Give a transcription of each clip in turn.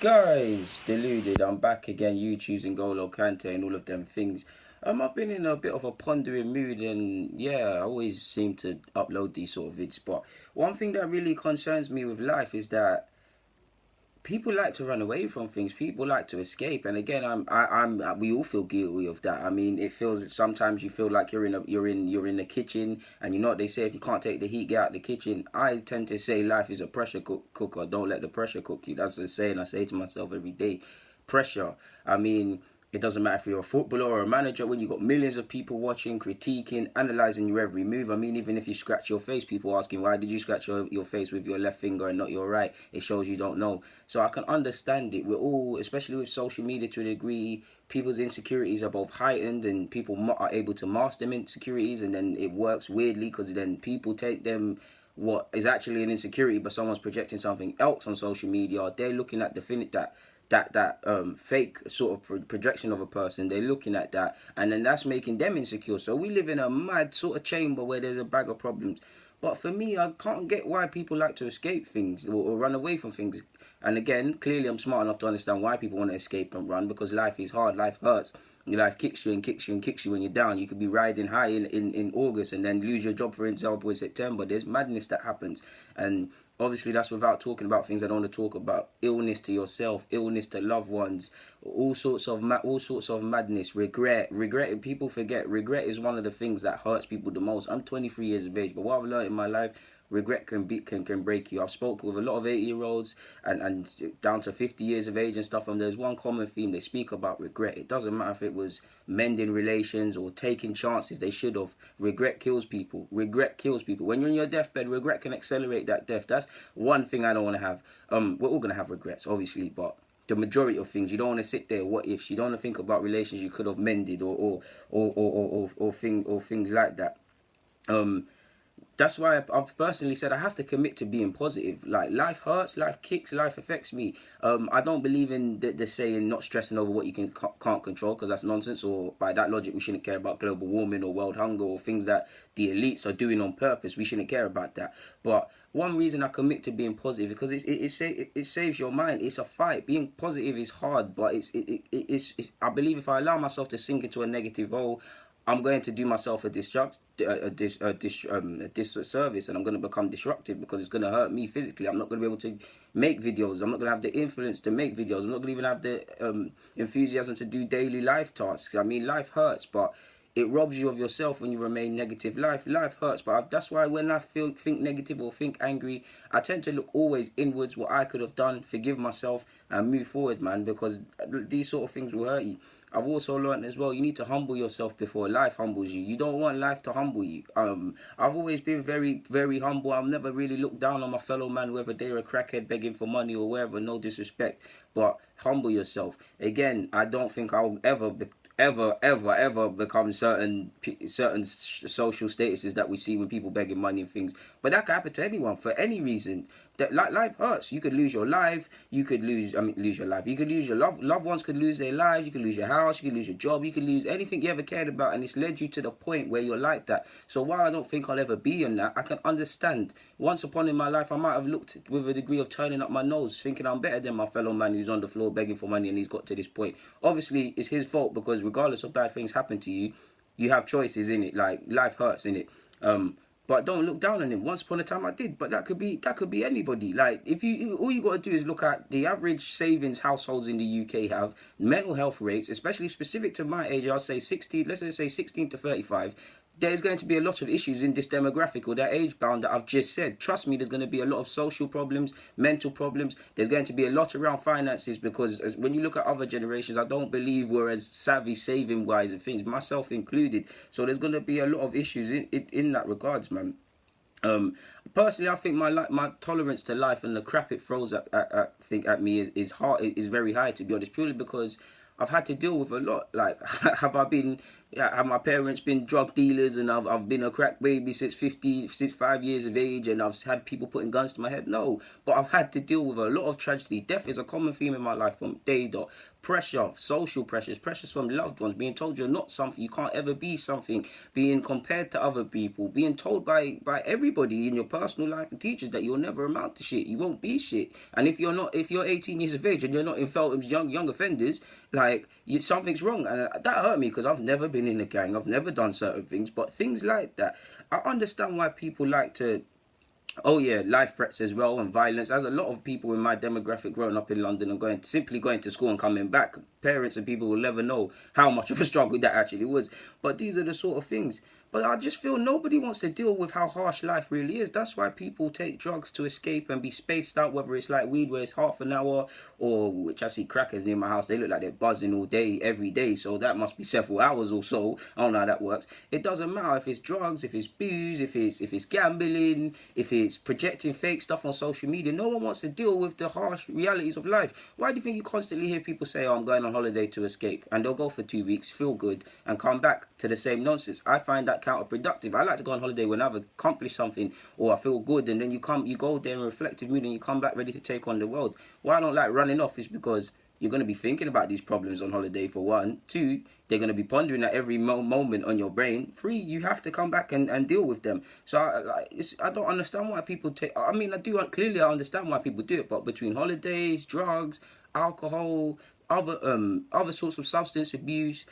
Guys, deluded. I'm back again. You choosing Golo Kante and all of them things. I've been in a bit of a pondering mood, and yeah, I always seem to upload these sort of vids. But one thing that really concerns me with life is that people like to run away from things. People like to escape, and again, we all feel guilty of that. I mean, it feels sometimes you feel like you're in the kitchen, and you know what they say: if you can't take the heat, get out the kitchen. I tend to say life is a cooker. Don't let the pressure cook you. That's the saying I say to myself every day. Pressure. I mean, it doesn't matter if you're a footballer or a manager when you got millions of people watching, critiquing, analysing your every move. I mean, even if you scratch your face, people asking, why did you scratch your face with your left finger and not your right? It shows you don't know. So I can understand it. We're all, especially with social media to a degree, people's insecurities are both heightened and people are able to mask them insecurities, and then it works weirdly because then people take them what is actually an insecurity, but someone's projecting something else on social media. They're looking at that fake sort of projection of a person. They're looking at that, and then that's making them insecure. So we live in a mad sort of chamber where there's a bag of problems. But for me, I can't get why people like to escape things or run away from things. And again, clearly, I'm smart enough to understand why people want to escape and run, because life is hard, life hurts. Your life kicks you and kicks you and kicks you when you're down. You could be riding high in August and then lose your job, for example, in September. There's madness that happens. And obviously, that's without talking about things I don't want to talk about. Illness to yourself, illness to loved ones, all sorts of madness, regret. People forget regret is one of the things that hurts people the most. I'm 23 years of age, but what I've learned in my life, regret can break you. I've spoken with a lot of 80-year-olds and down to 50 years of age and stuff, and there's one common theme: they speak about regret. It doesn't matter if it was mending relations or taking chances they should have. Regret kills people. Regret kills people. When you're in your deathbed, regret can accelerate that death. That's one thing I don't want to have. We're all gonna have regrets, obviously, but the majority of things, you don't want to sit there what ifs. You don't want to think about relations you could have mended or things like that. um that's why I've personally said I have to commit to being positive. Like, life hurts, life kicks, life affects me. I don't believe in the saying not stressing over what you can't control, because that's nonsense. Or by that logic, we shouldn't care about global warming or world hunger or things that the elites are doing on purpose. We shouldn't care about that. But one reason I commit to being positive because it saves your mind. It's a fight. Being positive is hard, but I believe if I allow myself to sink into a negative hole, I'm going to do myself a disservice, and I'm going to become disruptive because it's going to hurt me physically. I'm not going to be able to make videos. I'm not going to have the influence to make videos. I'm not going to even have the enthusiasm to do daily life tasks. I mean, life hurts, but it robs you of yourself when you remain negative. Life hurts, but that's why when I think negative or think angry, I tend to look always inwards, what I could have done, forgive myself, and move forward, man. Because these sort of things will hurt you. I've also learned as well, you need to humble yourself before life humbles you. You don't want life to humble you. I've always been very, very humble. I've never really looked down on my fellow man, whether they're a crackhead begging for money or wherever, no disrespect. But humble yourself. Again, I don't think I'll ever become certain social statuses that we see when people begging money and things. But that can happen to anyone for any reason. That life hurts. You could lose your life. You could lose your life. You could lose your loved ones. Could lose their lives. You could lose your house. You could lose your job. You could lose anything you ever cared about, and it's led you to the point where you're like that. So while I don't think I'll ever be in that, I can understand. Once upon in my life, I might have looked with a degree of turning up my nose, thinking I'm better than my fellow man who's on the floor begging for money, and he's got to this point. Obviously, it's his fault, because regardless of bad things happen to you, you have choices in it. Like, life hurts in it. But don't look down on him. Once upon a time, I did, but that could be anybody. Like, if you all you got to do is look at the average savings households in the UK have mental health rates, especially specific to my age. I'll say 16. Let's just say 16 to 35. There's going to be a lot of issues in this demographic or that age bound that I've just said. Trust me, there's going to be a lot of social problems, mental problems. There's going to be a lot around finances, because when you look at other generations, I don't believe we're as savvy saving wise and things, myself included. So there's going to be a lot of issues in that regards, man. Um, Personally, I think my tolerance to life and the crap it throws at me is very high, to be honest, purely because I've had to deal with a lot. Like, have I been Yeah, have my parents been drug dealers and I've been a crack baby since 5 years of age and I've had people putting guns to my head? No, but I've had to deal with a lot of tragedy. Death is a common theme in my life from day dot. Pressure, social pressures from loved ones, being told you're not something, you can't ever be something, being compared to other people, being told by everybody in your personal life and teachers that you'll never amount to shit, you won't be shit. And if you're 18 years of age and you're not in Feltham's young offenders, like something's wrong. And that hurt me because I've never been in a gang, I've never done certain things, but things like that, I understand why people like to. Oh yeah, life threats as well and violence. As a lot of people in my demographic growing up in London and simply going to school and coming back, parents and people will never know how much of a struggle that actually was. But these are the sort of things. But I just feel nobody wants to deal with how harsh life really is. That's why people take drugs to escape and be spaced out, whether it's like weed where it's half an hour, or which I see crackers near my house, they look like they're buzzing all day, every day. So that must be several hours or so. I don't know how that works. It doesn't matter if it's drugs, if it's booze, if it's gambling, if it's projecting fake stuff on social media. No one wants to deal with the harsh realities of life. Why do you think you constantly hear people say, oh, I'm going on holiday to escape? And they'll go for 2 weeks, feel good, and come back to the same nonsense. I find that counterproductive. I like to go on holiday when I've accomplished something or I feel good, and then you go there in a reflective mood and you come back ready to take on the world. Why I don't like running off is because you're going to be thinking about these problems on holiday, for one. Two, they're going to be pondering at every moment on your brain. Three, you have to come back and deal with them. So I don't understand why people take. I mean, clearly I understand why people do it, but between holidays, drugs, alcohol, other sorts of substance abuse,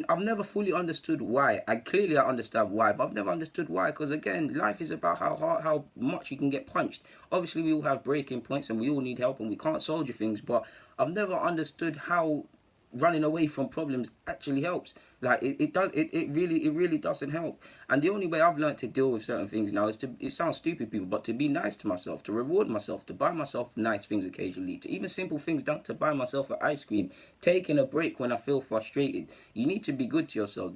I've never fully understood why. I understand why, but I've never understood why, because again, life is about how much you can get punched. Obviously we all have breaking points and we all need help and we can't soldier things, but I've never understood how running away from problems actually helps. Like it really doesn't help. And the only way I've learned to deal with certain things now is it sounds stupid, people, but to be nice to myself, to reward myself, to buy myself nice things occasionally, to even simple things down to buy myself an ice cream, taking a break when I feel frustrated. You need to be good to yourself.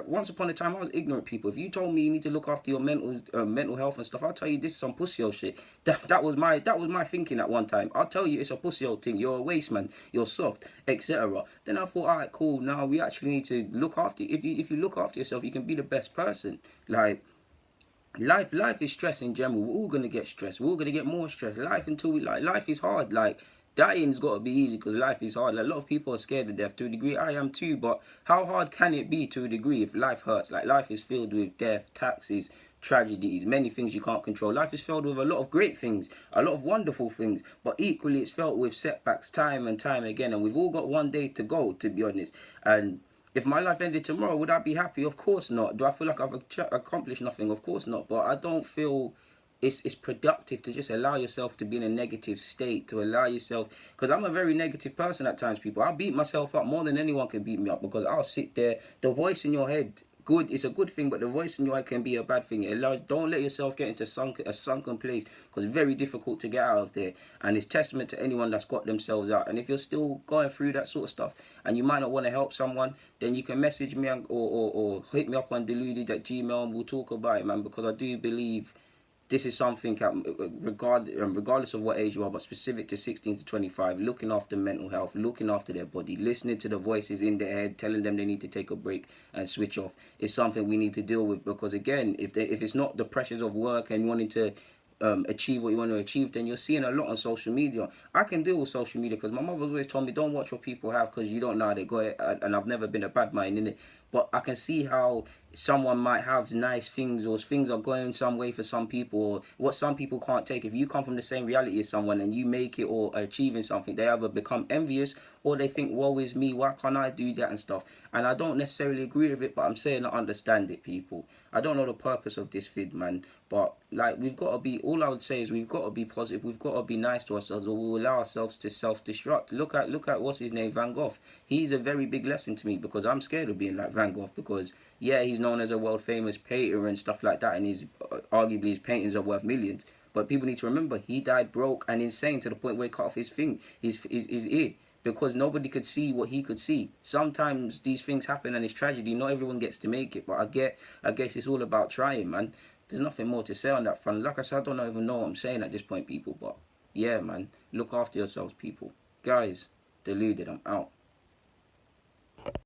Once upon a time I was ignorant, people. If you told me you need to look after your mental health and stuff, I'll tell you this is some pussy old shit. That was my thinking at one time. I'll tell you it's a pussy old thing. You're a waste man. You're soft, etc. Then I thought, alright, cool. Now we actually need to look after. If you look after yourself, you can be the best person. Like life is stress in general. We're all gonna get stressed. We're all gonna get more stress. Life is hard. Like dying's got to be easy because life is hard. Like, a lot of people are scared of death to a degree. I am too. But how hard can it be to a degree if life hurts? Like life is filled with death, taxes, tragedies, many things you can't control. Life is filled with a lot of great things, a lot of wonderful things, but equally it's filled with setbacks time and time again. And we've all got one day to go, to be honest. And if my life ended tomorrow, would I be happy? Of course not. Do I feel like I've accomplished nothing? Of course not. But I don't feel it's productive to just allow yourself to be in a negative state, to allow yourself, because I'm a very negative person at times, people. I'll beat myself up more than anyone can beat me up, because I'll sit there, the voice in your head, good, it's a good thing, but the voice in your head can be a bad thing. It allows, don't let yourself get into a sunken place, because it's very difficult to get out of there, and it's testament to anyone that's got themselves out. And if you're still going through that sort of stuff and you might not want to help someone, then you can message me or hit me up on deluded@gmail and we'll talk about it, man, because I do believe this is something, regardless of what age you are, but specific to 16 to 25, looking after mental health, looking after their body, listening to the voices in their head, telling them they need to take a break and switch off, is something we need to deal with. Because again, if it's not the pressures of work and wanting to achieve what you want to achieve, then you're seeing a lot on social media. I can deal with social media because my mother's always told me, don't watch what people have because you don't know how they got it, and I've never been a bad mind in it. But I can see how someone might have nice things, or things are going some way for some people, or what some people can't take. If you come from the same reality as someone and you make it or achieving something, they either become envious or they think, woe is me, why can't I do that and stuff. And I don't necessarily agree with it, but I'm saying I understand it, people. I don't know the purpose of this vid, man, but like, we've got to be, all I would say is we've got to be positive, we've got to be nice to ourselves, or we'll allow ourselves to self-destruct. Look at what's his name, Van Gogh. He's a very big lesson to me, because I'm scared of being like Van Gogh, because yeah, he's known as a world famous painter and stuff like that, and arguably his paintings are worth millions. But people need to remember, he died broke and insane to the point where he cut off his ear, because nobody could see what he could see. Sometimes these things happen and it's tragedy. Not everyone gets to make it, but I guess it's all about trying, man. There's nothing more to say on that front. Like I said, I don't even know what I'm saying at this point, people. But yeah, man, look after yourselves, people. Guys, deluded, I'm out.